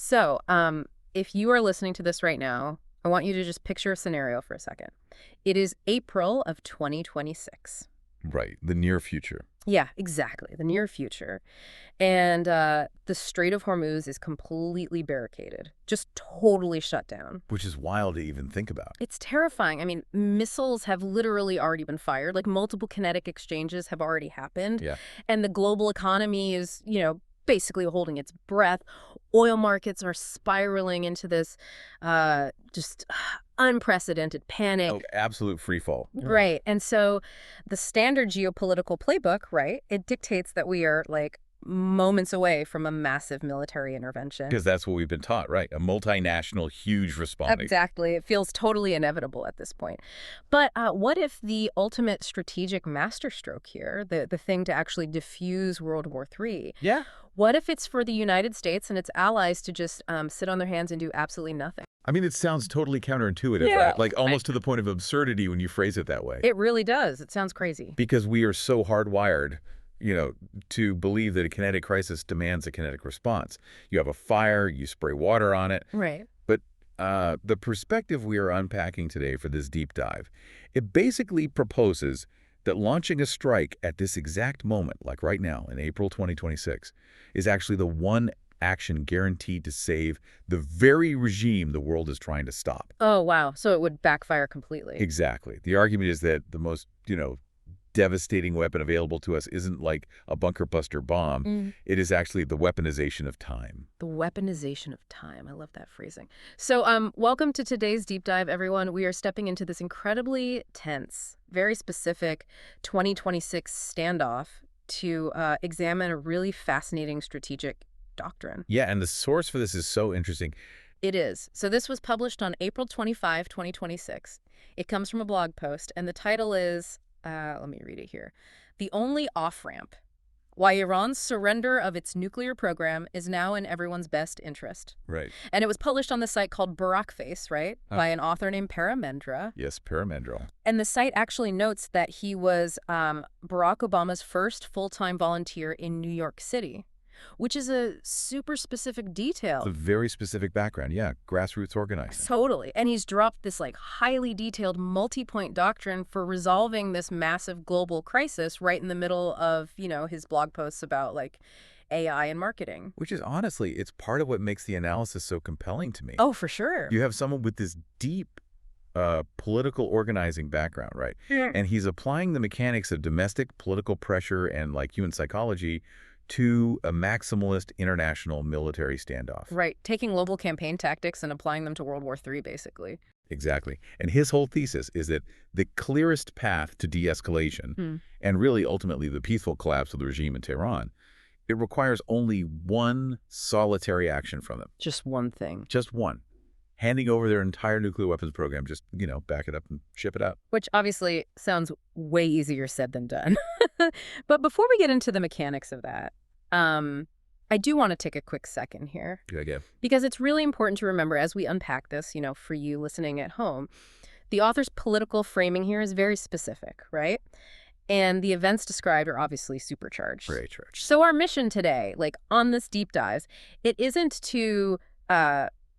So, if you are listening to this right now, I want you to just picture a scenario for a second. It is April of 2026. Right, the near future. Yeah, exactly. The near future. And the Strait of Hormuz is completely barricaded, just totally shut down. Which is wild to even think about. It's terrifying. I mean, missiles have literally already been fired. Like, multiple kinetic exchanges have already happened. Yeah. And the global economy is, basically holding its breath. Oil markets are spiraling into this just unprecedented panic. Oh, absolute free fall. Right. And so the standard geopolitical playbook, right, it dictates that we are like moments away from a massive military intervention. Because that's what we've been taught, right? A multinational, huge response. Exactly. It feels totally inevitable at this point. But what if the ultimate strategic masterstroke here, the thing to actually defuse World War III, Yeah. what if it's for the United States and its allies to just sit on their hands and do absolutely nothing? I mean, it sounds totally counterintuitive, Yeah. right? Like almost to the point of absurdity when you phrase it that way. It really does. It sounds crazy. Because we are so hardwired, to believe that a kinetic crisis demands a kinetic response. You have a fire, you spray water on it. Right. But the perspective we are unpacking today for this deep dive, it basically proposes that launching a strike at this exact moment, like right now in April 2026, is actually the one action guaranteed to save the very regime the world is trying to stop. Oh, wow. So it would backfire completely. Exactly. The argument is that the most, devastating weapon available to us isn't like a bunker buster bomb. It is actually the weaponization of time. The weaponization of time. I love that phrasing. So welcome to today's deep dive, everyone. We are stepping into this incredibly tense, very specific 2026 standoff to examine a really fascinating strategic doctrine. Yeah, and the source for this is so interesting. It is. So this was published on April 25, 2026. It comes from a blog post, and the title is, let me read it here. The Only Off-Ramp: Why Iran's Surrender of Its Nuclear Program is Now in Everyone's Best Interest. Right. And it was published on the site called Barakface, right? By an author named Paramendra. Yes, Paramendra. And the site actually notes that he was Barack Obama's first full-time volunteer in New York City, which is a super specific detail. It's a very specific background. Yeah, grassroots organizing. Totally. And he's dropped this like highly detailed multi-point doctrine for resolving this massive global crisis right in the middle of, his blog posts about like AI and marketing. Which is honestly, it's part of what makes the analysis so compelling to me. Oh, for sure. You have someone with this deep political organizing background, right? Yeah. And he's applying the mechanics of domestic political pressure and like human psychology to a maximalist international military standoff. Right. Taking global campaign tactics and applying them to World War III, basically. Exactly. And his whole thesis is that the clearest path to de-escalation, and really ultimately the peaceful collapse of the regime in Tehran, it requires only one solitary action from them. Just one thing. Just one. Handing over their entire nuclear weapons program, just, back it up and ship it out. Which obviously sounds way easier said than done. But before we get into the mechanics of that, I do want to take a quick second here. Good idea. Because it's really important to remember as we unpack this, for you listening at home, the author's political framing here is very specific, right? And the events described are obviously supercharged. Very charged. So our mission today, like on this deep dive, it isn't to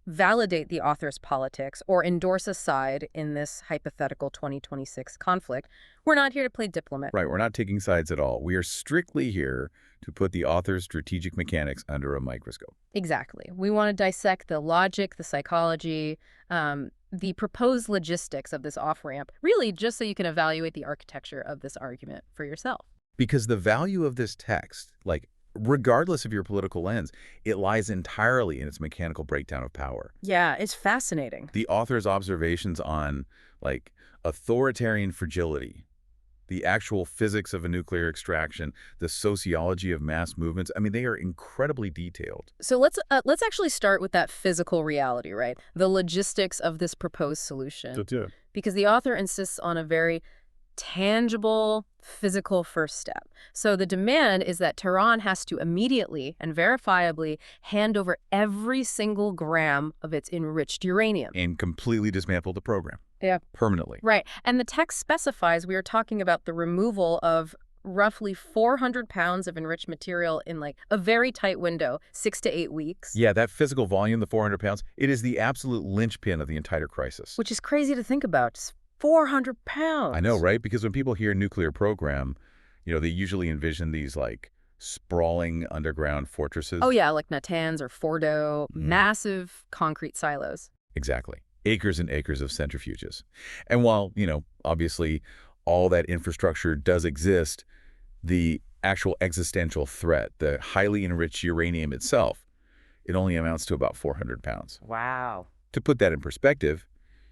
validate the author's politics or endorse a side in this hypothetical 2026 conflict. We're not here to play diplomat. Right, we're not taking sides at all. We are strictly here to put the author's strategic mechanics under a microscope. Exactly. We want to dissect the logic, the psychology, the proposed logistics of this off-ramp, really just so you can evaluate the architecture of this argument for yourself. Because the value of this text, like, regardless of your political lens, it lies entirely in its mechanical breakdown of power. Yeah, it's fascinating. The author's observations on, like, authoritarian fragility, the actual physics of a nuclear extraction, the sociology of mass movements, I mean, they are incredibly detailed. So let's actually start with that physical reality, right? The logistics of this proposed solution. Because the author insists on a very tangible, physical first step. So the demand is that Tehran has to immediately and verifiably hand over every single gram of its enriched uranium. And completely dismantle the program. Yeah. Permanently. Right. And the text specifies we are talking about the removal of roughly 400 pounds of enriched material in like a very tight window, 6 to 8 weeks. Yeah, that physical volume, the 400 pounds, it is the absolute linchpin of the entire crisis. Which is crazy to think about. Just 400 pounds. I know, right? Because when people hear nuclear program, they usually envision these like sprawling underground fortresses. Oh yeah, like Natanz or Fordo, massive concrete silos. Exactly. Acres and acres of centrifuges. And while, obviously all that infrastructure does exist, the actual existential threat, the highly enriched uranium itself, it only amounts to about 400 pounds. Wow. To put that in perspective,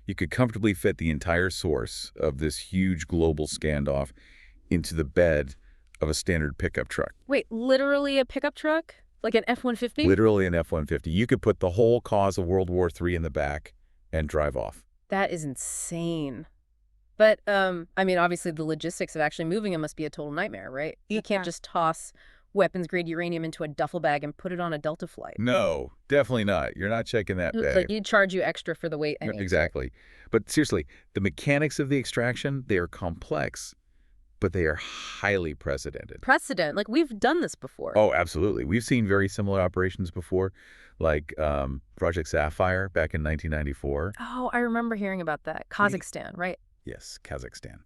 you could comfortably fit the entire source of this huge global standoff into the bed of a standard pickup truck. Wait, literally a pickup truck? Like an F-150? Literally an F-150. You could put the whole cause of World War III in the back and drive off. That is insane. But, obviously the logistics of actually moving them must be a total nightmare, right? You can't just toss weapons-grade uranium into a duffel bag and put it on a Delta flight. No, definitely not. You're not checking that bag. Like, you'd charge you extra for the weight. Exactly. But seriously, the mechanics of the extraction, they are complex, but they are highly precedented. Precedent? Like, we've done this before. Oh, absolutely. We've seen very similar operations before, like Project Sapphire back in 1994. Oh, I remember hearing about that. Kazakhstan, right? Yes, Kazakhstan.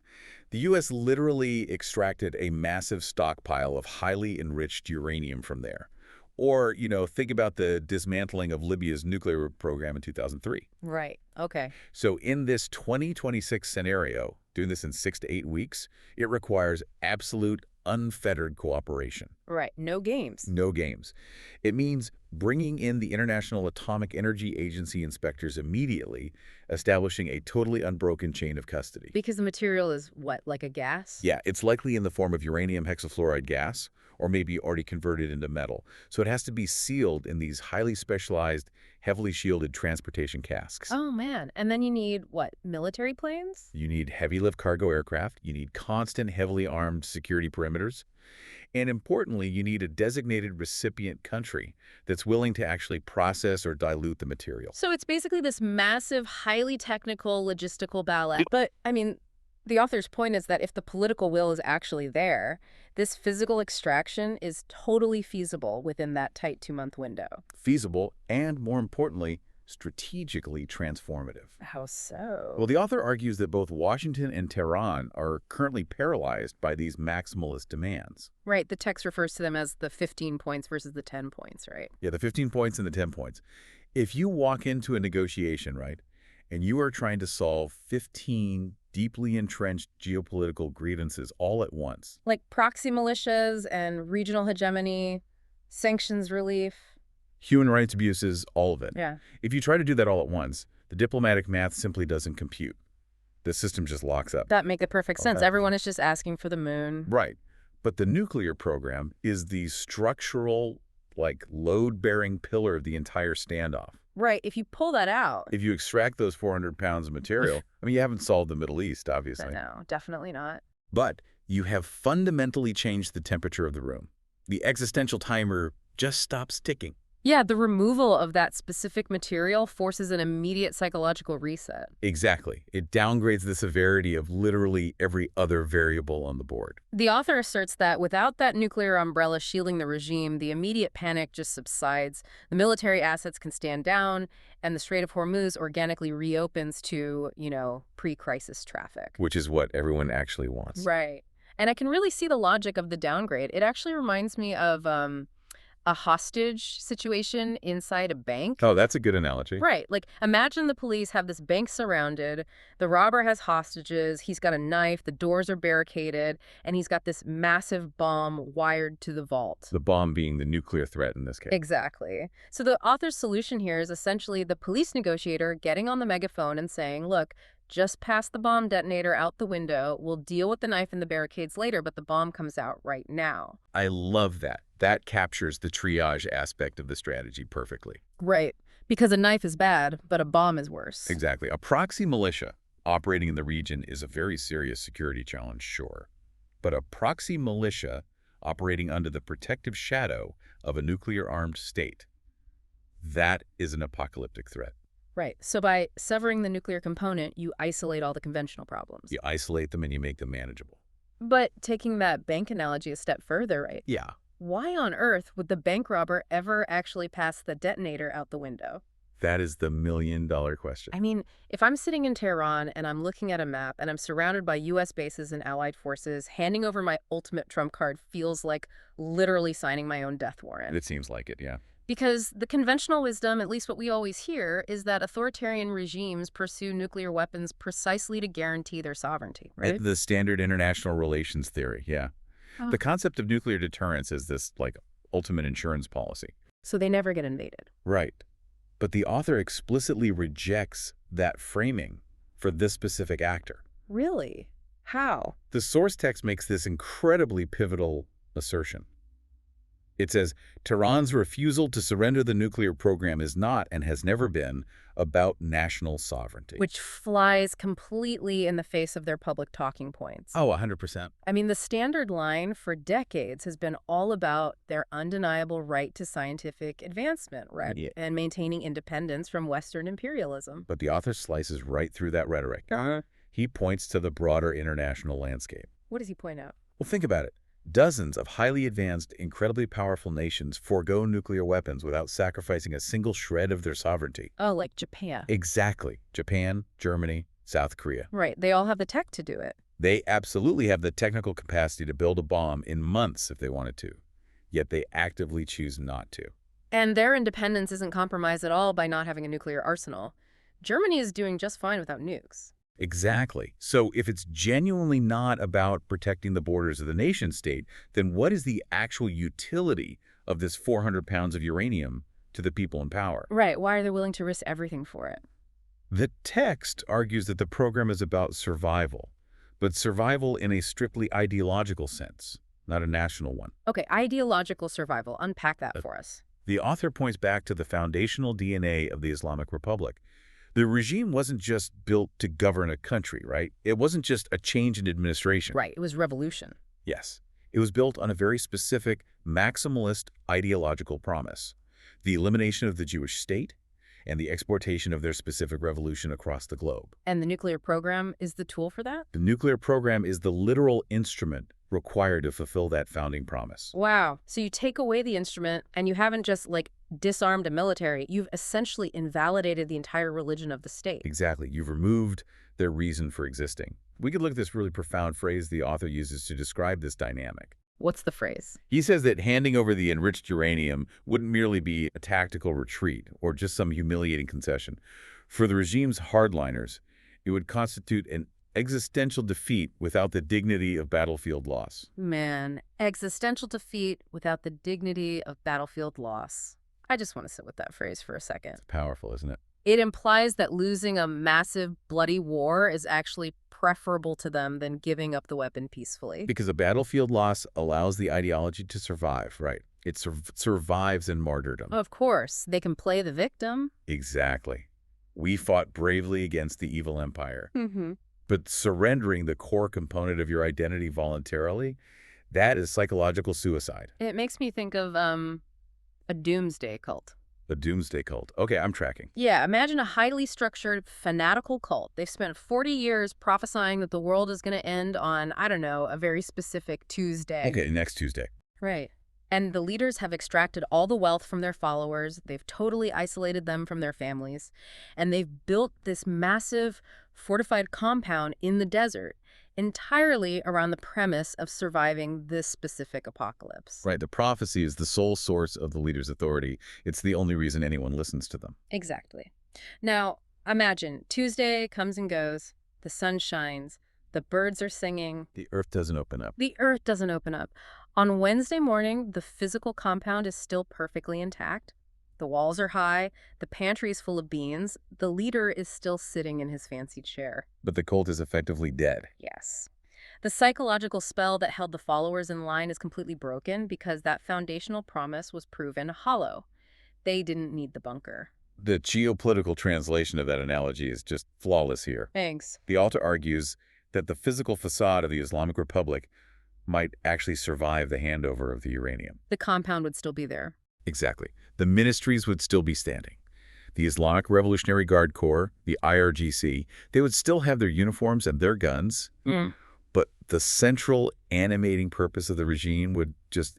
The U.S. literally extracted a massive stockpile of highly enriched uranium from there. Or, think about the dismantling of Libya's nuclear program in 2003. Right. Okay. So in this 2026 scenario, doing this in 6 to 8 weeks, it requires absolute unfettered cooperation. Right. No games. No games. It means bringing in the International Atomic Energy Agency inspectors immediately, establishing a totally unbroken chain of custody. Because the material is what, like a gas? Yeah, it's likely in the form of uranium hexafluoride gas, or maybe already converted into metal. So it has to be sealed in these highly specialized, heavily shielded transportation casks. Oh, man. And then you need, what, military planes? You need heavy-lift cargo aircraft. You need constant, heavily armed security perimeters. And importantly, you need a designated recipient country that's willing to actually process or dilute the material. So it's basically this massive, highly technical, logistical ballet. But, the author's point is that if the political will is actually there, this physical extraction is totally feasible within that tight 2-month window. Feasible and, more importantly, strategically transformative. How so? Well, the author argues that both Washington and Tehran are currently paralyzed by these maximalist demands. Right. The text refers to them as the 15 points versus the 10 points, right? Yeah, the 15 points and the 10 points. If you walk into a negotiation, right, and you are trying to solve 15 deeply entrenched geopolitical grievances all at once. Like proxy militias and regional hegemony, sanctions relief. Human rights abuses, all of it. Yeah. If you try to do that all at once, the diplomatic math simply doesn't compute. The system just locks up. That makes perfect sense. Everyone is just asking for the moon. Right. But the nuclear program is the structural, load-bearing pillar of the entire standoff. Right. If you pull that out. If you extract those 400 pounds of material, you haven't solved the Middle East, obviously. No, definitely not. But you have fundamentally changed the temperature of the room. The existential timer just stops ticking. Yeah, the removal of that specific material forces an immediate psychological reset. Exactly. It downgrades the severity of literally every other variable on the board. The author asserts that without that nuclear umbrella shielding the regime, the immediate panic just subsides, the military assets can stand down, and the Strait of Hormuz organically reopens to, pre-crisis traffic. Which is what everyone actually wants. Right. And I can really see the logic of the downgrade. It actually reminds me of a hostage situation inside a bank. Oh, that's a good analogy. Right. Like, imagine the police have this bank surrounded, the robber has hostages, he's got a knife, the doors are barricaded, and he's got this massive bomb wired to the vault. The bomb being the nuclear threat in this case. Exactly. So the author's solution here is essentially the police negotiator getting on the megaphone and saying, look, just pass the bomb detonator out the window. We'll deal with the knife and the barricades later, but the bomb comes out right now. I love that. That captures the triage aspect of the strategy perfectly. Right. Because a knife is bad, but a bomb is worse. Exactly. A proxy militia operating in the region is a very serious security challenge, sure. But a proxy militia operating under the protective shadow of a nuclear-armed state, that is an apocalyptic threat. Right. So by severing the nuclear component, you isolate all the conventional problems. You isolate them and you make them manageable. But taking that bank analogy a step further, right? Yeah. Why on earth would the bank robber ever actually pass the detonator out the window? That is the million-dollar question. I mean, if I'm sitting in Tehran and I'm looking at a map and I'm surrounded by U.S. bases and allied forces, handing over my ultimate trump card feels like literally signing my own death warrant. It seems like it, yeah. Because the conventional wisdom, at least what we always hear, is that authoritarian regimes pursue nuclear weapons precisely to guarantee their sovereignty, right? The standard international relations theory, yeah. Oh. The concept of nuclear deterrence is this, ultimate insurance policy. So they never get invaded. Right. But the author explicitly rejects that framing for this specific actor. Really? How? The source text makes this incredibly pivotal assertion. It says, Tehran's refusal to surrender the nuclear program is not, and has never been, about national sovereignty. Which flies completely in the face of their public talking points. Oh, 100%. I mean, the standard line for decades has been all about their undeniable right to scientific advancement, right? Yeah. And maintaining independence from Western imperialism. But the author slices right through that rhetoric. He points to the broader international landscape. What does he point out? Well, think about it. Dozens of highly advanced, incredibly powerful nations forego nuclear weapons without sacrificing a single shred of their sovereignty. Oh, like Japan. Exactly. Japan, Germany, South Korea. Right. They all have the tech to do it. They absolutely have the technical capacity to build a bomb in months if they wanted to, yet they actively choose not to. And their independence isn't compromised at all by not having a nuclear arsenal. Germany is doing just fine without nukes. Exactly. So if it's genuinely not about protecting the borders of the nation state, then what is the actual utility of this 400 pounds of uranium to the people in power? Right. Why are they willing to risk everything for it? The text argues that the program is about survival, but survival in a strictly ideological sense, not a national one. Okay, ideological survival. Unpack that for us. The author points back to the foundational DNA of the Islamic Republic. The regime wasn't just built to govern a country, right? It wasn't just a change in administration. Right, it was revolution. Yes. It was built on a very specific, maximalist ideological promise: the elimination of the Jewish state and the exportation of their specific revolution across the globe. And the nuclear program is the tool for that? The nuclear program is the literal instrument required to fulfill that founding promise. Wow. So you take away the instrument and you haven't just, disarmed a military. You've essentially invalidated the entire religion of the state. Exactly. You've removed their reason for existing. We could look at this really profound phrase the author uses to describe this dynamic. What's the phrase? He says that handing over the enriched uranium wouldn't merely be a tactical retreat or just some humiliating concession. For the regime's hardliners, it would constitute an existential defeat without the dignity of battlefield loss. Man, existential defeat without the dignity of battlefield loss. I just want to sit with that phrase for a second. It's powerful, isn't it? It implies that losing a massive, bloody war is actually preferable to them than giving up the weapon peacefully. Because a battlefield loss allows the ideology to survive, right? It survives in martyrdom. Of course, they can play the victim. Exactly. We fought bravely against the evil empire. Mm-hmm. But surrendering the core component of your identity voluntarily, that is psychological suicide. It makes me think of, a doomsday cult. The doomsday cult. Okay, I'm tracking. Yeah, imagine a highly structured, fanatical cult. They've spent 40 years prophesying that the world is going to end on, I don't know, a very specific Tuesday. Okay, next Tuesday. Right. And the leaders have extracted all the wealth from their followers. They've totally isolated them from their families. And they've built this massive fortified compound in the desert entirely around the premise of surviving this specific apocalypse. Right, the prophecy is the sole source of the leader's authority. It's the only reason anyone listens to them. Exactly. Now, imagine Tuesday comes and goes, the sun shines, the birds are singing. The earth doesn't open up. The earth doesn't open up. On Wednesday morning, the physical compound is still perfectly intact. The walls are high, the pantry is full of beans, the leader is still sitting in his fancy chair. But the cult is effectively dead. Yes. The psychological spell that held the followers in line is completely broken because that foundational promise was proven hollow. They didn't need the bunker. The geopolitical translation of that analogy is just flawless here. Thanks. The author argues that the physical facade of the Islamic Republic might actually survive the handover of the uranium. The compound would still be there. Exactly. The ministries would still be standing. The Islamic Revolutionary Guard Corps, the IRGC, they would still have their uniforms and their guns, but the central animating purpose of the regime would just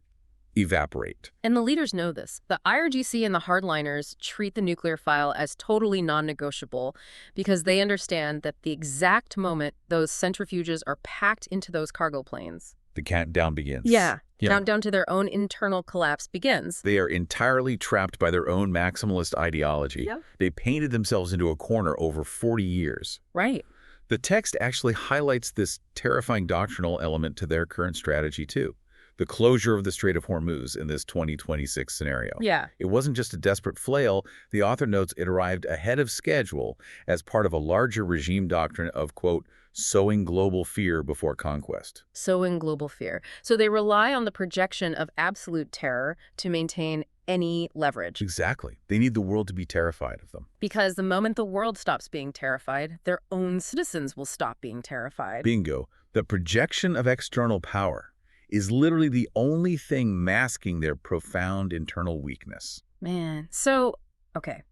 evaporate. And the leaders know this. The IRGC and the hardliners treat the nuclear file as totally non-negotiable because they understand that the exact moment those centrifuges are packed into those cargo planes, The countdown begins. Yeah. Countdown to their own internal collapse begins. They are entirely trapped by their own maximalist ideology. Yep. They painted themselves into a corner over 40 years. Right. The text actually highlights this terrifying doctrinal element to their current strategy, too. The closure of the Strait of Hormuz in this 2026 scenario. Yeah. It wasn't just a desperate flail. The author notes it arrived ahead of schedule as part of a larger regime doctrine of, quote, sowing global fear before conquest. Sowing global fear. So they rely on the projection of absolute terror to maintain any leverage. Exactly. They need the world to be terrified of them. Because the moment the world stops being terrified, their own citizens will stop being terrified. Bingo. The projection of external power is literally the only thing masking their profound internal weakness. Man. So, okay.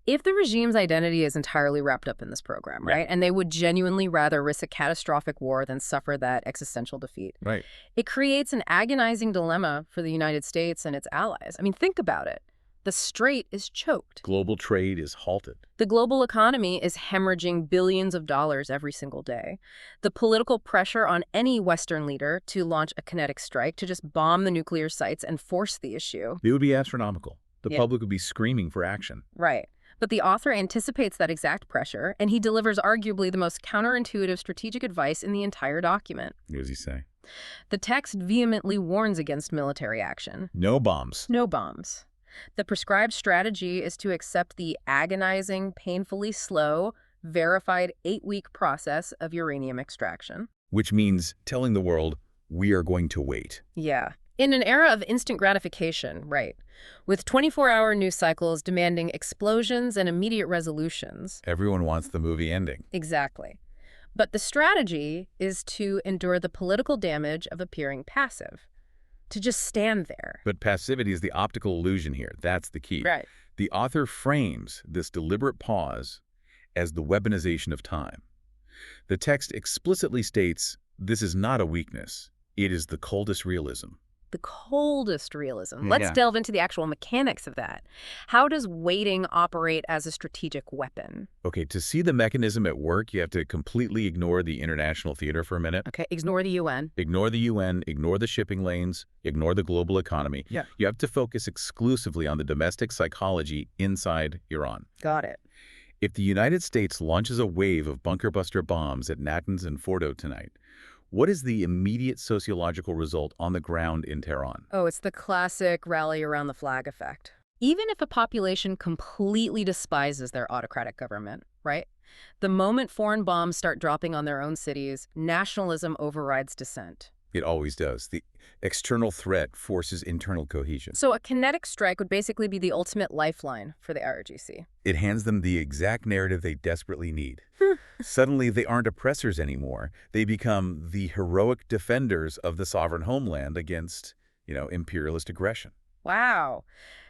If the regime's identity is entirely wrapped up in this program, right, and they would genuinely rather risk a catastrophic war than suffer that existential defeat, Right. it creates an agonizing dilemma for the United States and its allies. I mean, think about it. The strait is choked. Global trade is halted. The global economy is hemorrhaging billions of dollars every single day. The political pressure on any Western leader to launch a kinetic strike, to just bomb the nuclear sites and force the issue. They would be astronomical. The Yeah. public would be screaming for action. Right. But the author anticipates that exact pressure, and he delivers arguably the most counterintuitive strategic advice in the entire document. What does he say? The text vehemently warns against military action. No bombs. No bombs. The prescribed strategy is to accept the agonizing, painfully slow, verified 8-week process of uranium extraction. Which means telling the world, we are going to wait. Yeah. In an era of instant gratification, right, with 24-hour news cycles demanding explosions and immediate resolutions. Everyone wants the movie ending. Exactly. But the strategy is to endure the political damage of appearing passive, to just stand there. But passivity is the optical illusion here. That's the key. Right. The author frames this deliberate pause as the weaponization of time. The text explicitly states this is not a weakness. It is the coldest realism. The coldest realism. Let's Yeah. delve into the actual mechanics of that. How does waiting operate as a strategic weapon? Okay, to see the mechanism at work, you have to completely ignore the international theater for a minute. Okay, ignore the UN. Ignore the UN, ignore the shipping lanes, ignore the global economy. Yeah. You have to focus exclusively on the domestic psychology inside Iran. Got it. If the United States launches a wave of bunker buster bombs at Natanz and Fordo tonight, what is the immediate sociological result on the ground in Tehran? Oh, it's the classic rally around the flag effect. Even if a population completely despises their autocratic government, right? The moment foreign bombs start dropping on their own cities, nationalism overrides dissent. It always does. The external threat forces internal cohesion. So a kinetic strike would basically be the ultimate lifeline for the IRGC. It hands them the exact narrative they desperately need. Suddenly, they aren't oppressors anymore. They become the heroic defenders of the sovereign homeland against, imperialist aggression. Wow.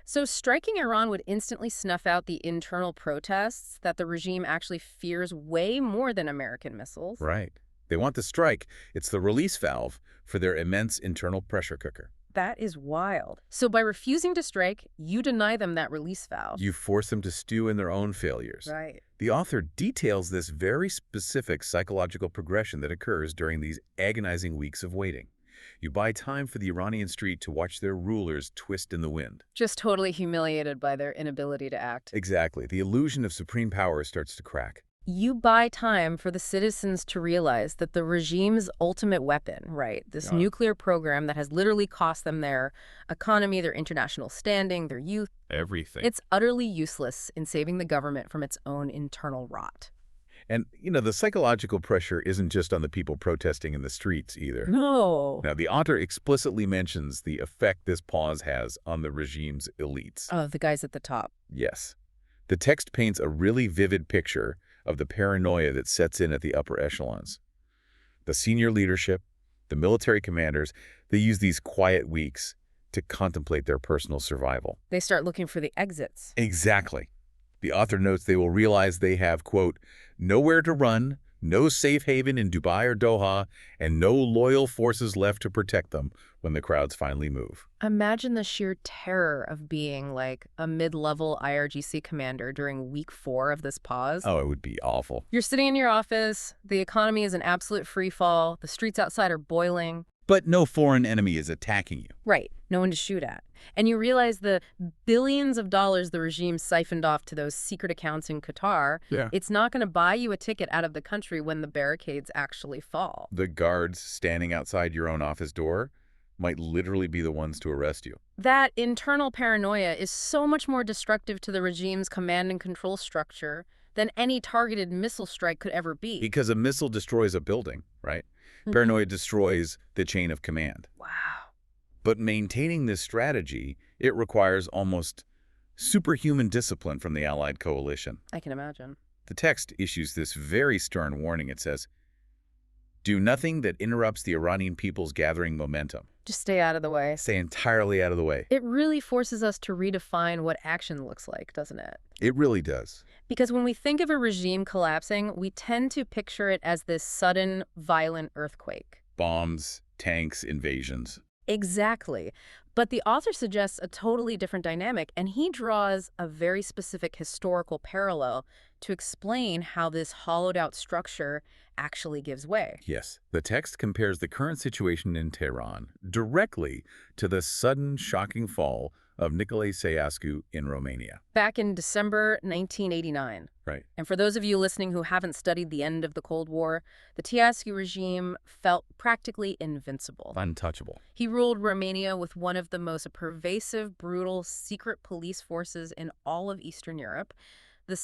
So striking Iran would instantly snuff out the internal protests that the regime actually fears way more than American missiles. Right. They want the strike. It's the release valve for their immense internal pressure cooker. That is wild. So by refusing to strike, you deny them that release valve. You force them to stew in their own failures. Right. The author details this very specific psychological progression that occurs during these agonizing weeks of waiting. You buy time for the Iranian street to watch their rulers twist in the wind. Just totally humiliated by their inability to act. Exactly. The illusion of supreme power starts to crack. You buy time for the citizens to realize that the regime's ultimate weapon, right, this nuclear program that has literally cost them their economy, their international standing, their youth, everything. It's utterly useless in saving the government from its own internal rot. And, the psychological pressure isn't just on the people protesting in the streets either. No. Now, the author explicitly mentions the effect this pause has on the regime's elites. Oh, the guys at the top. Yes. The text paints a really vivid picture of the paranoia that sets in at the upper echelons. The senior leadership, the military commanders, they use these quiet weeks to contemplate their personal survival. They start looking for the exits. Exactly. The author notes they will realize they have, quote, nowhere to run, No safe haven in Dubai or Doha, and no loyal forces left to protect them when the crowds finally move. Imagine the sheer terror of being like a mid-level IRGC commander during week 4 of this pause. Oh, it would be awful. You're sitting in your office, the economy is an absolute free fall, the streets outside are boiling. But no foreign enemy is attacking you. Right, no one to shoot at. And you realize the billions of dollars the regime siphoned off to those secret accounts in Qatar, it's not going to buy you a ticket out of the country when the barricades actually fall. The guards standing outside your own office door might literally be the ones to arrest you. That internal paranoia is so much more destructive to the regime's command and control structure than any targeted missile strike could ever be. Because a missile destroys a building, right? Paranoia destroys the chain of command. Wow. But maintaining this strategy, it requires almost superhuman discipline from the Allied coalition. I can imagine. The text issues this very stern warning. It says, "Do nothing that interrupts the Iranian people's gathering momentum." Just stay out of the way. Stay entirely out of the way. It really forces us to redefine what action looks like, doesn't it? It really does. Because when we think of a regime collapsing, we tend to picture it as this sudden, violent earthquake. Bombs, tanks, invasions. Exactly. But the author suggests a totally different dynamic, and he draws a very specific historical parallel to explain how this hollowed-out structure actually gives way. Yes, the text compares the current situation in Tehran directly to the sudden, shocking fall of Nicolae Ceausescu in Romania. Back in December 1989. Right. And for those of you listening who haven't studied the end of the Cold War, the Ceausescu regime felt practically invincible. Untouchable. He ruled Romania with one of the most pervasive, brutal, secret police forces in all of Eastern Europe. The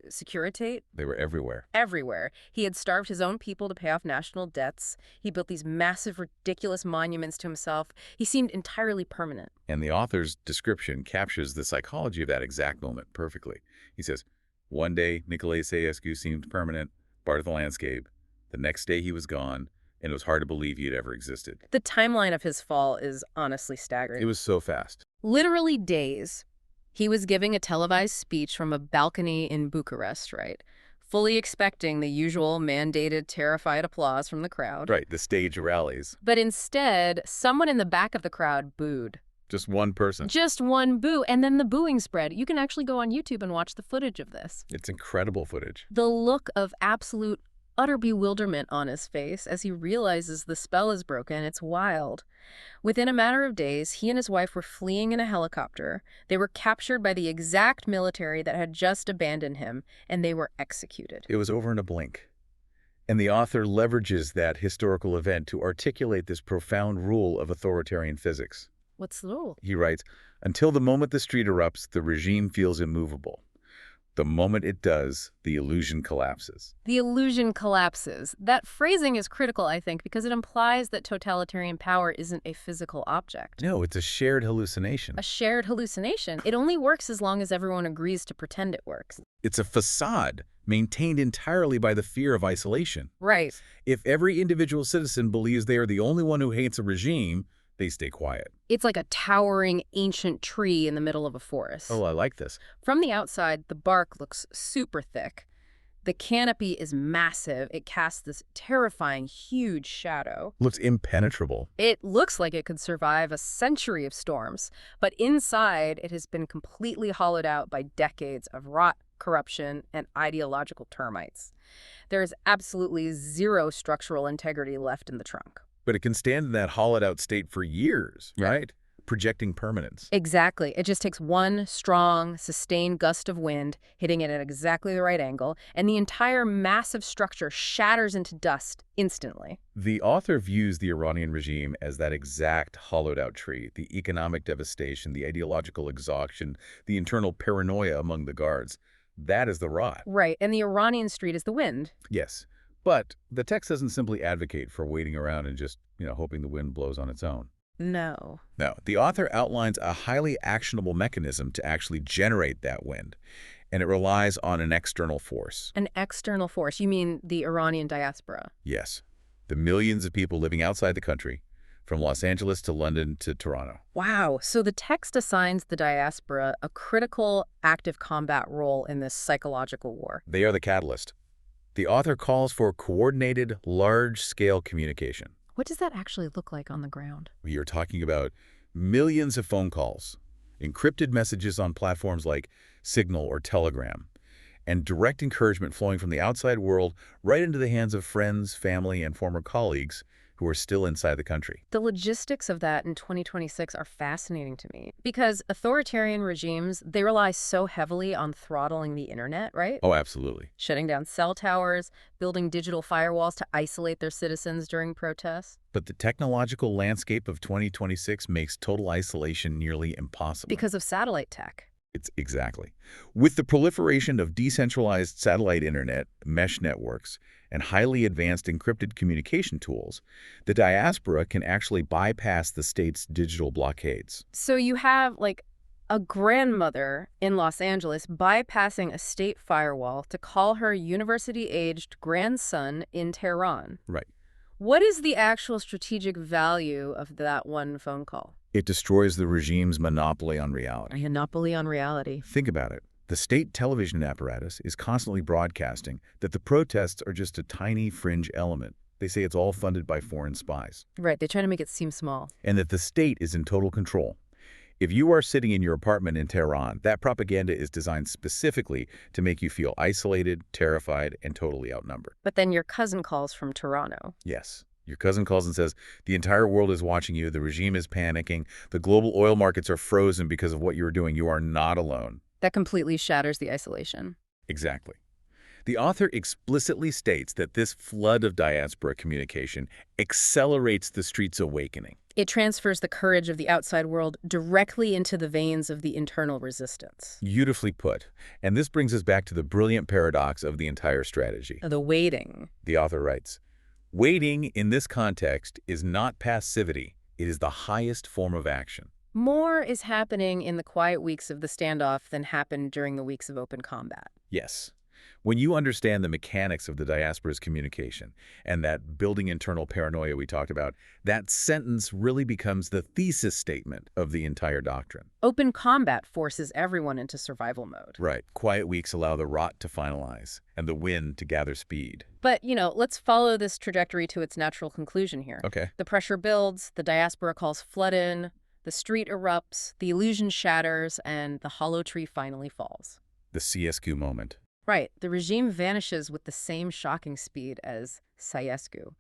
Securitate? They were everywhere. Everywhere. He had starved his own people to pay off national debts. He built these massive, ridiculous monuments to himself. He seemed entirely permanent. And the author's description captures the psychology of that exact moment perfectly. He says, one day, Nicolae Ceausescu seemed permanent, part of the landscape. The next day, he was gone, and it was hard to believe he had ever existed. The timeline of his fall is honestly staggering. It was so fast. Literally days. He was giving a televised speech from a balcony in Bucharest, right? Fully expecting the usual mandated, terrified applause from the crowd. Right, the stage rallies. But instead, someone in the back of the crowd booed. Just one person. Just one boo, and then the booing spread. You can actually go on YouTube and watch the footage of this. It's incredible footage. The look of absolute, utter bewilderment on his face as he realizes the spell is broken, it's wild. Within a matter of days, he and his wife were fleeing in a helicopter. They were captured by the exact military that had just abandoned him, and they were executed. It was over in a blink. And the author leverages that historical event to articulate this profound rule of authoritarian physics. What's the rule? He writes, until the moment the street erupts, the regime feels immovable. The moment it does, the illusion collapses. The illusion collapses. That phrasing is critical, I think, because it implies that totalitarian power isn't a physical object. No, it's a shared hallucination. A shared hallucination. It only works as long as everyone agrees to pretend it works. It's a facade maintained entirely by the fear of isolation. Right. If every individual citizen believes they are the only one who hates a regime, they stay quiet. It's like a towering ancient tree in the middle of a forest. Oh, I like this. From the outside, the bark looks super thick. The canopy is massive. It casts this terrifying, huge shadow. Looks impenetrable. It looks like it could survive a century of storms, but inside it has been completely hollowed out by decades of rot, corruption, and ideological termites. There is absolutely zero structural integrity left in the trunk. But it can stand in that hollowed-out state for years, right? Projecting permanence. Exactly. It just takes one strong, sustained gust of wind, hitting it at exactly the right angle, and the entire massive structure shatters into dust instantly. The author views the Iranian regime as that exact hollowed-out tree, the economic devastation, the ideological exhaustion, the internal paranoia among the guards. That is the rot. Right, and the Iranian street is the wind. Yes. But the text doesn't simply advocate for waiting around and just, hoping the wind blows on its own. No. No, the author outlines a highly actionable mechanism to actually generate that wind, and it relies on an external force. An external force? You mean the Iranian diaspora? Yes. The millions of people living outside the country, from Los Angeles to London to Toronto. Wow. So the text assigns the diaspora a critical active combat role in this psychological war. They are the catalyst. The author calls for coordinated, large-scale communication. What does that actually look like on the ground? We are talking about millions of phone calls, encrypted messages on platforms like Signal or Telegram, and direct encouragement flowing from the outside world right into the hands of friends, family, and former colleagues who are still inside the country. The logistics of that in 2026 are fascinating to me because authoritarian regimes, they rely so heavily on throttling the internet, right? Oh, absolutely. Shutting down cell towers, building digital firewalls to isolate their citizens during protests. But the technological landscape of 2026 makes total isolation nearly impossible. Because of satellite tech. It's exactly. With the proliferation of decentralized satellite internet, mesh networks, and highly advanced encrypted communication tools, the diaspora can actually bypass the state's digital blockades. So you have, like, a grandmother in Los Angeles bypassing a state firewall to call her university-aged grandson in Tehran. Right. What is the actual strategic value of that one phone call? It destroys the regime's monopoly on reality. A monopoly on reality. Think about it. The state television apparatus is constantly broadcasting that the protests are just a tiny fringe element. They say it's all funded by foreign spies. Right, they try to make it seem small. And that the state is in total control. If you are sitting in your apartment in Tehran, that propaganda is designed specifically to make you feel isolated, terrified, and totally outnumbered. But then your cousin calls from Toronto. Yes. Your cousin calls and says, the entire world is watching you, the regime is panicking, the global oil markets are frozen because of what you're doing, you are not alone. That completely shatters the isolation. Exactly. The author explicitly states that this flood of diaspora communication accelerates the street's awakening. It transfers the courage of the outside world directly into the veins of the internal resistance. Beautifully put. And this brings us back to the brilliant paradox of the entire strategy. The waiting. The author writes, waiting in this context is not passivity. It is the highest form of action. More is happening in the quiet weeks of the standoff than happened during the weeks of open combat. Yes. When you understand the mechanics of the diaspora's communication and that building internal paranoia we talked about, that sentence really becomes the thesis statement of the entire doctrine. Open combat forces everyone into survival mode. Right. Quiet weeks allow the rot to finalize and the wind to gather speed. But, let's follow this trajectory to its natural conclusion here. Okay. The pressure builds, the diaspora calls flood in, the street erupts, the illusion shatters, and the hollow tree finally falls. The Ceausescu moment. Right. The regime vanishes with the same shocking speed as Ceausescu.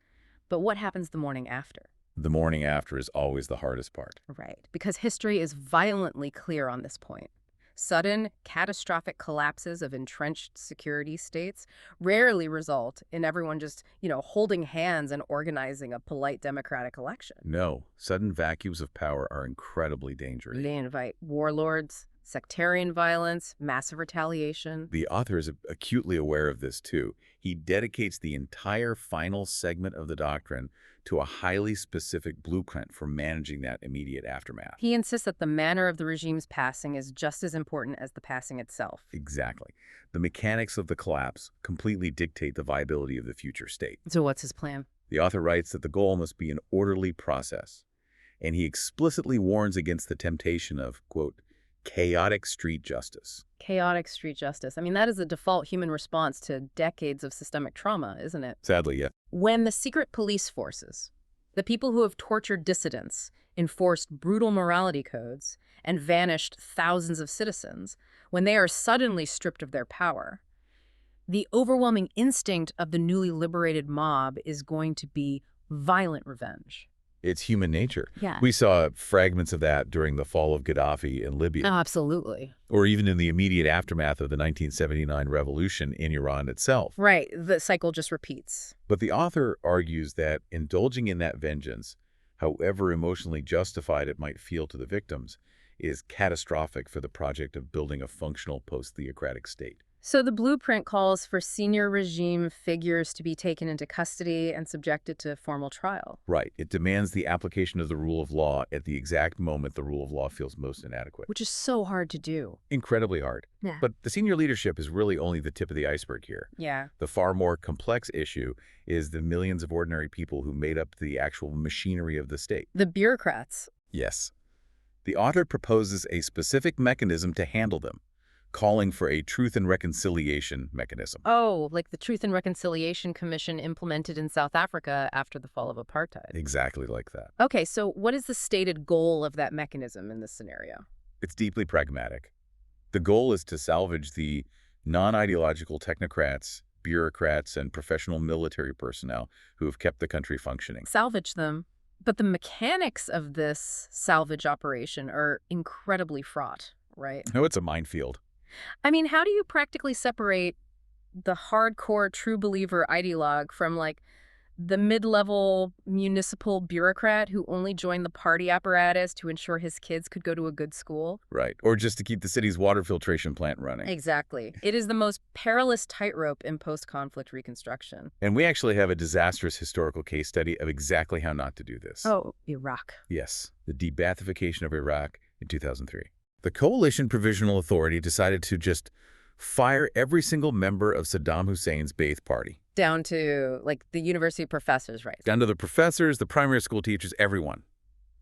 But what happens the morning after? The morning after is always the hardest part. Right. Because history is violently clear on this point. Sudden, catastrophic collapses of entrenched security states rarely result in everyone just, holding hands and organizing a polite democratic election. No. Sudden vacuums of power are incredibly dangerous. They invite warlords, sectarian violence, massive retaliation. The author is acutely aware of this, too. He dedicates the entire final segment of the doctrine to a highly specific blueprint for managing that immediate aftermath. He insists that the manner of the regime's passing is just as important as the passing itself. Exactly. The mechanics of the collapse completely dictate the viability of the future state. So what's his plan? The author writes that the goal must be an orderly process, and he explicitly warns against the temptation of, quote, chaotic street justice. Chaotic street justice. I mean, that is the default human response to decades of systemic trauma, isn't it? Sadly, yeah. When the secret police forces, the people who have tortured dissidents, enforced brutal morality codes, and vanished thousands of citizens, when they are suddenly stripped of their power, the overwhelming instinct of the newly liberated mob is going to be violent revenge. It's human nature. Yeah. We saw fragments of that during the fall of Gaddafi in Libya. Oh, absolutely. Or even in the immediate aftermath of the 1979 revolution in Iran itself. Right. The cycle just repeats. But the author argues that indulging in that vengeance, however emotionally justified it might feel to the victims, is catastrophic for the project of building a functional post-theocratic state. So the blueprint calls for senior regime figures to be taken into custody and subjected to formal trial. Right. It demands the application of the rule of law at the exact moment the rule of law feels most inadequate. Which is so hard to do. Incredibly hard. Yeah. But the senior leadership is really only the tip of the iceberg here. Yeah. The far more complex issue is the millions of ordinary people who made up the actual machinery of the state. The bureaucrats. Yes. The author proposes a specific mechanism to handle them, calling for a truth and reconciliation mechanism. Oh, like the Truth and Reconciliation Commission implemented in South Africa after the fall of apartheid. Exactly like that. Okay, so what is the stated goal of that mechanism in this scenario? It's deeply pragmatic. The goal is to salvage the non-ideological technocrats, bureaucrats, and professional military personnel who have kept the country functioning. Salvage them. But the mechanics of this salvage operation are incredibly fraught, right? Oh, it's a minefield. I mean, how do you practically separate the hardcore true believer ideologue from, like, the mid-level municipal bureaucrat who only joined the party apparatus to ensure his kids could go to a good school? Right. Or just to keep the city's water filtration plant running. Exactly. It is the most perilous tightrope in post-conflict reconstruction. And we actually have a disastrous historical case study of exactly how not to do this. Oh, Iraq. Yes, the de-Baathification of Iraq in 2003. The Coalition Provisional Authority decided to just fire every single member of Saddam Hussein's Ba'ath Party. Down to, like, the university professors, right? Down to the professors, the primary school teachers, everyone.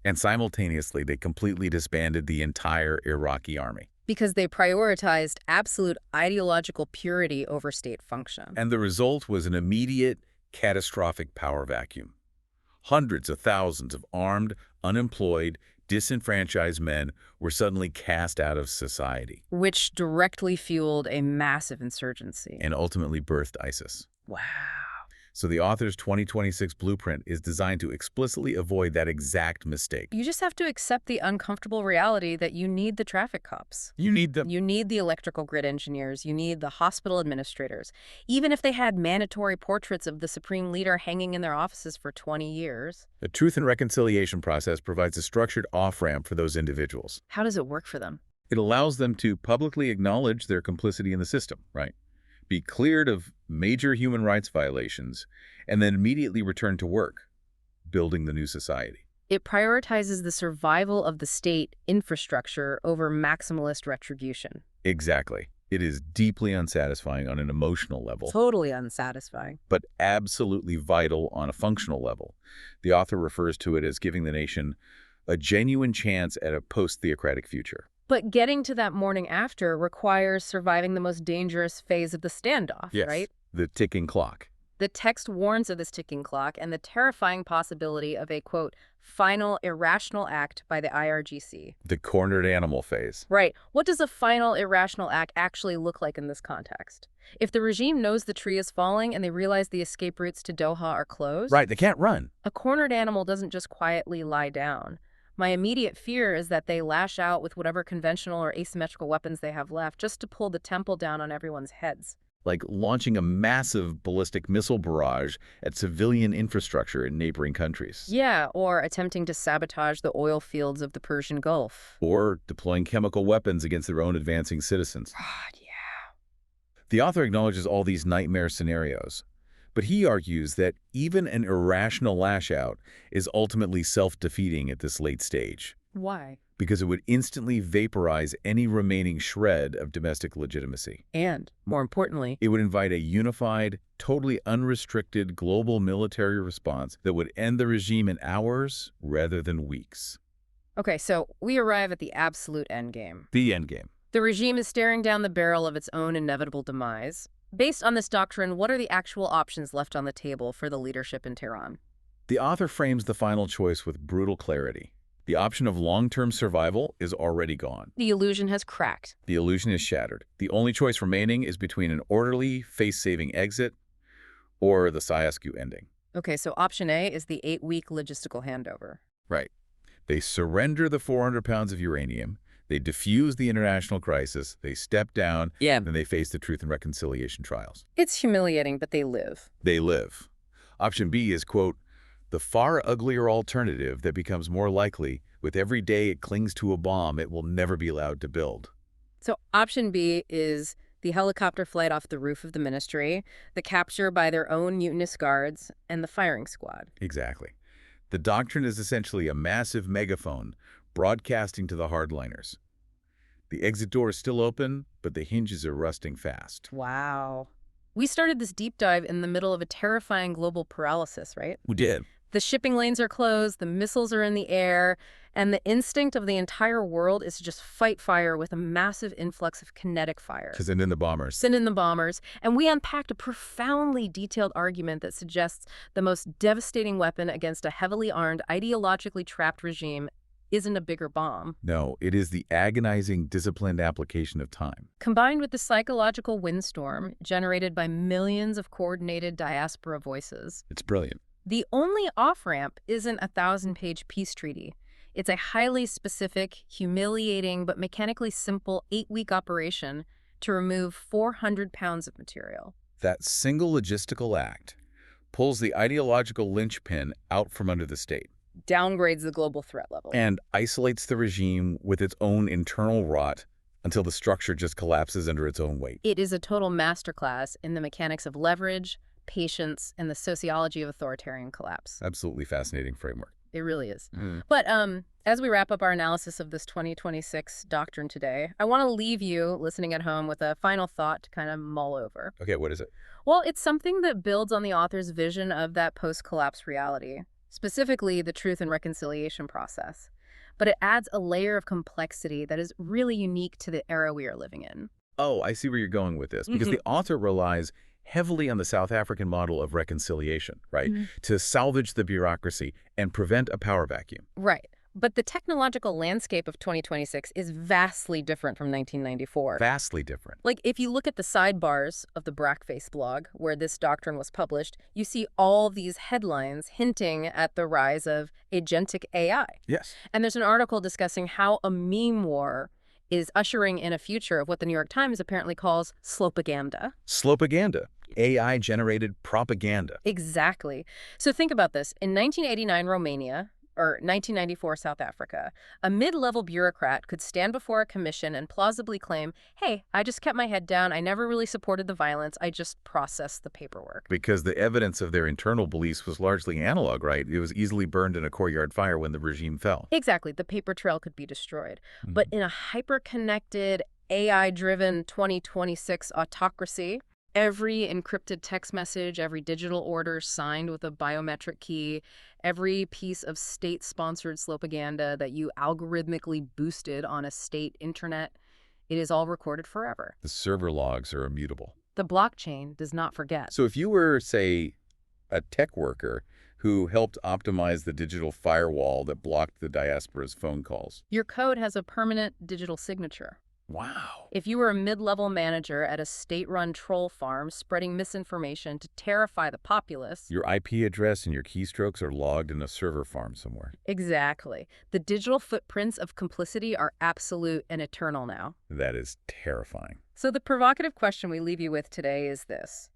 And simultaneously, they completely disbanded the entire Iraqi army. Because they prioritized absolute ideological purity over state function. And the result was an immediate, catastrophic power vacuum. Hundreds of thousands of armed, unemployed, disenfranchised men were suddenly cast out of society. Which directly fueled a massive insurgency. And ultimately birthed ISIS. Wow. So the author's 2026 blueprint is designed to explicitly avoid that exact mistake. You just have to accept the uncomfortable reality that you need the traffic cops. You need them. You need the electrical grid engineers. You need the hospital administrators. Even if they had mandatory portraits of the supreme leader hanging in their offices for 20 years. The Truth and Reconciliation process provides a structured off-ramp for those individuals. How does it work for them? It allows them to publicly acknowledge their complicity in the system, right? Be cleared of major human rights violations, and then immediately return to work, building the new society. It prioritizes the survival of the state infrastructure over maximalist retribution. Exactly. It is deeply unsatisfying on an emotional level. Totally unsatisfying. But absolutely vital on a functional level. The author refers to it as giving the nation a genuine chance at a post-theocratic future. But getting to that morning after requires surviving the most dangerous phase of the standoff, Yes, right? the ticking clock. The text warns of this ticking clock and the terrifying possibility of a, quote, final irrational act by the IRGC. The cornered animal phase. Right. What does a final irrational act actually look like in this context? If the regime knows the tree is falling and they realize the escape routes to Doha are closed, Right, they can't run. a cornered animal doesn't just quietly lie down. My immediate fear is that they lash out with whatever conventional or asymmetrical weapons they have left just to pull the temple down on everyone's heads. Like launching a massive ballistic missile barrage at civilian infrastructure in neighboring countries. Yeah, or attempting to sabotage the oil fields of the Persian Gulf. Or deploying chemical weapons against their own advancing citizens. God, yeah. The author acknowledges all these nightmare scenarios, but he argues that even an irrational lash-out is ultimately self-defeating at this late stage. Why? Because it would instantly vaporize any remaining shred of domestic legitimacy. And, more importantly, It would invite a unified, totally unrestricted global military response that would end the regime in hours rather than weeks. okay, so we arrive at the absolute endgame. The endgame. The regime is staring down the barrel of its own inevitable demise. Based on this doctrine, what are the actual options left on the table for the leadership in Tehran? The author frames the final choice with brutal clarity. The option of long-term survival is already gone. The illusion has cracked. The illusion is shattered. The only choice remaining is between an orderly, face-saving exit or the Sayascu ending. Okay, so option A is the 8-week logistical handover. Right. They surrender the 400 pounds of uranium, they defuse the international crisis, they step down, Yeah. then they face the Truth and Reconciliation trials. It's humiliating, but they live. They live. Option B is, quote, the far uglier alternative that becomes more likely. With every day it clings to a bomb it will never be allowed to build. So option B is the helicopter flight off the roof of the ministry, the capture by their own mutinous guards, and the firing squad. Exactly. The doctrine is essentially a massive megaphone broadcasting to the hardliners. The exit door is still open, but the hinges are rusting fast. Wow. We started this deep dive in the middle of a terrifying global paralysis, right? We did. The shipping lanes are closed, the missiles are in the air, And the instinct of the entire world is to just fight fire with a massive influx of kinetic fire. To send in the bombers. Send in the bombers. And we unpacked a profoundly detailed argument that suggests the most devastating weapon against a heavily armed, ideologically trapped regime isn't a bigger bomb. No, it is the agonizing, disciplined application of time. Combined with the psychological windstorm generated by millions of coordinated diaspora voices. It's brilliant. The only off-ramp isn't a 1,000-page peace treaty. It's a highly specific, humiliating, but mechanically simple 8-week operation to remove 400 pounds of material. That single logistical act pulls the ideological linchpin out from under the state. Downgrades the global threat level. And isolates the regime with its own internal rot until the structure just collapses under its own weight. It is a total masterclass in the mechanics of leverage, patience, and the sociology of authoritarian collapse. Absolutely fascinating framework. It really is. But as we wrap up our analysis of this 2026 doctrine today, I want to leave you, listening at home, with a final thought to kind of mull over. Okay, what is it? Well, it's something that builds on the author's vision of that post-collapse reality, specifically the truth and reconciliation process. But it adds a layer of complexity that is really unique to the era we are living in. Oh, I see where you're going with this. Because the author relies heavily on the South African model of reconciliation, right? To salvage the bureaucracy and prevent a power vacuum. Right. But the technological landscape of 2026 is vastly different from 1994. Vastly different. Like, if you look at the sidebars of the Brackface blog, where this doctrine was published, you see all these headlines hinting at the rise of agentic AI. Yes. And there's an article discussing how a meme war is ushering in a future of what the New York Times apparently calls slopaganda. Slopaganda. AI-generated propaganda. Exactly. So think about this. In 1989 Romania, or 1994 South Africa, a mid-level bureaucrat could stand before a commission and plausibly claim, hey, I just kept my head down, I never really supported the violence, I just processed the paperwork. Because the evidence of their internal beliefs was largely analog, right? It was easily burned in a courtyard fire when the regime fell. Exactly. The paper trail could be destroyed. But in a hyper-connected, AI-driven 2026 autocracy, every encrypted text message, every digital order signed with a biometric key, every piece of state-sponsored slopaganda that you algorithmically boosted on a state internet, it is all recorded forever. The server logs are immutable. The blockchain does not forget. So if you were, say, a tech worker who helped optimize the digital firewall that blocked the diaspora's phone calls. Your code has a permanent digital signature. Wow. If you were a mid-level manager at a state-run troll farm spreading misinformation to terrify the populace... Your IP address and your keystrokes are logged in a server farm somewhere. Exactly. The digital footprints of complicity are absolute and eternal now. That is terrifying. So the provocative question we leave you with today is this.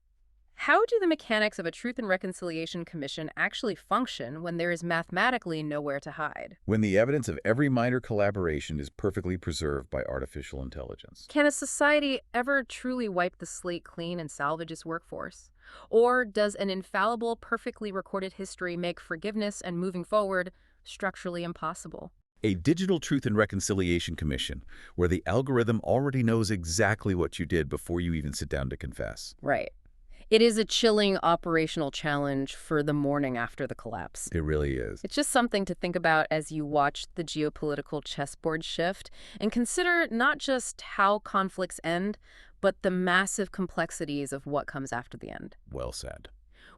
How do the mechanics of a Truth and Reconciliation Commission actually function when there is mathematically nowhere to hide? When the evidence of every minor collaboration is perfectly preserved by artificial intelligence. Can a society ever truly wipe the slate clean and salvage its workforce? Or does an infallible, perfectly recorded history make forgiveness and moving forward structurally impossible? A digital Truth and Reconciliation Commission, where the algorithm already knows exactly what you did before you even sit down to confess. Right. It is a chilling operational challenge for the morning after the collapse. It really is. It's just something to think about as you watch the geopolitical chessboard shift and consider not just how conflicts end, but the massive complexities of what comes after the end. Well said.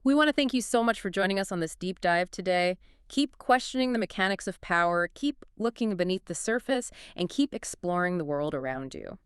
We want to thank you so much for joining us on this deep dive today. Keep questioning the mechanics of power, keep looking beneath the surface, and keep exploring the world around you.